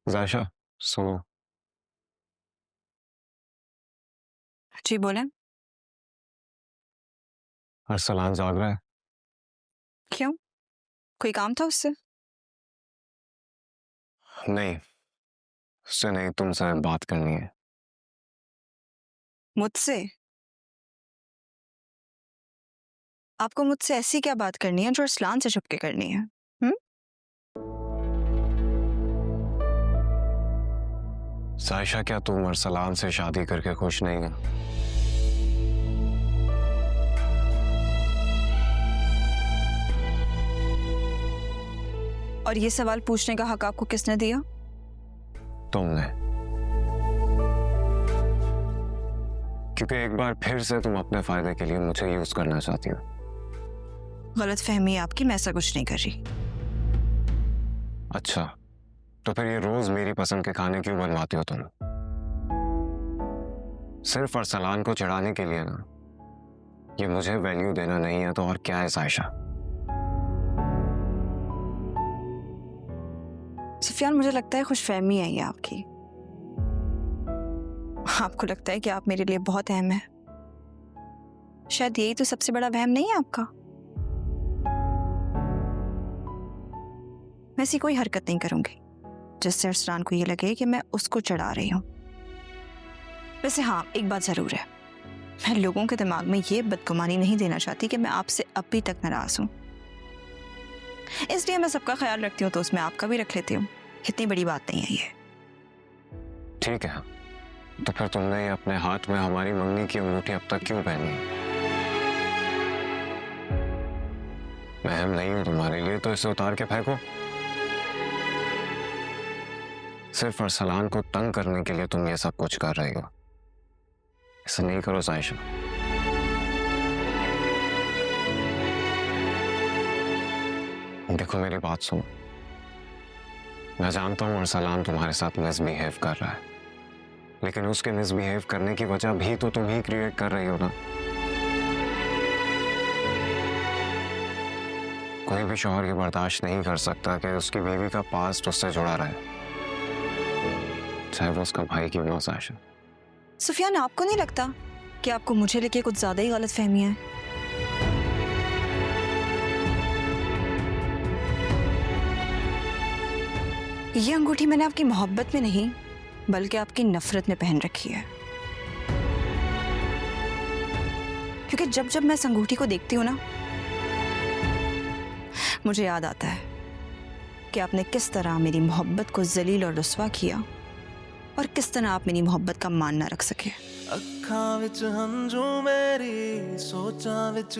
जायशा, सुनो। जी बोलें। अरसलान जाग रहा है। क्यों? कोई काम था उससे? नहीं, उससे नहीं, तुमसे बात करनी है। मुझसे? आपको मुझसे ऐसी क्या बात करनी है जो अरसलान से छुप के करनी है? हम्म? जायशा, क्या तुम अरसलान से शादी करके खुश नहीं हो? और ये सवाल पूछने का हक आपको किसने दिया? तुमने। क्योंकि एक बार फिर से तुम अपने फायदे के लिए मुझे यूज करना चाहती हो। गलत फहमी है आपकी, मैं ऐसा कुछ नहीं कर रही। अच्छा, तो फिर ये रोज मेरी पसंद के खाने क्यों बनवाती हो तुम? सिर्फ अरसलान को चिढ़ाने के लिए ना? ये मुझे वैल्यू देना नहीं है तो और क्या है सायशा? सुफियान, मुझे लगता है खुशफहमी है ये आपकी। आपको लगता है कि आप मेरे लिए बहुत अहम है। शायद यही तो सबसे बड़ा वहम नहीं है आपका। मैं ऐसी कोई हरकत नहीं करूंगी जिससे अरसलान को ये लगे कि मैं उसको चढ़ा रही हूं। वैसे हाँ, एक बात जरूर है, मैं लोगों के दिमाग में ये बदगुमानी नहीं देना चाहती कि मैं आपसे अभी तक नाराज हूं। इसलिए मैं सबका ख्याल रखती हूँ तो उसमें आपका भी रख लेती हूँ। इतनी बड़ी बात नहीं है ये। ठीक है, तो फिर तुमने ये अपने हाथ में हमारी मंगनी की अंगूठी अब तक क्यों पहनी है? मैं अहम नहीं हूं तुम्हारे लिए तो इसे उतार के फेंको। सिर्फ अरसलान को तंग करने के लिए तुम ये सब कुछ कर रही हो। ऐसा नहीं करो सायशा। देखो, मेरी बात सुनो। मैं जानता हूं अरसलान तुम्हारे साथ मिसबिहेव कर रहा है, लेकिन उसके मिसबिहेव करने की वजह भी तो तुम ही क्रिएट कर रही हो ना। कोई भी शौहर ये बर्दाश्त नहीं कर सकता कि उसकी बीवी का पास्ट उससे जुड़ा रहे, चाहे वो उसका भाई क्यों ना हो। सायशा, सुफियान, आपको नहीं लगता कि आपको मुझे लेके कुछ ज्यादा ही गलत फहमियां हैं? ये अंगूठी मैंने आपकी मोहब्बत में नहीं बल्कि आपकी नफरत में पहन रखी है। क्योंकि जब जब मैं इस अंगूठी को देखती हूँ ना, मुझे याद आता है कि आपने किस तरह मेरी मोहब्बत को जलील और रुस्वा किया और किस तरह आप मेरी मोहब्बत का मान ना रख सके। अखां विच हंझू मेरी सोचां विच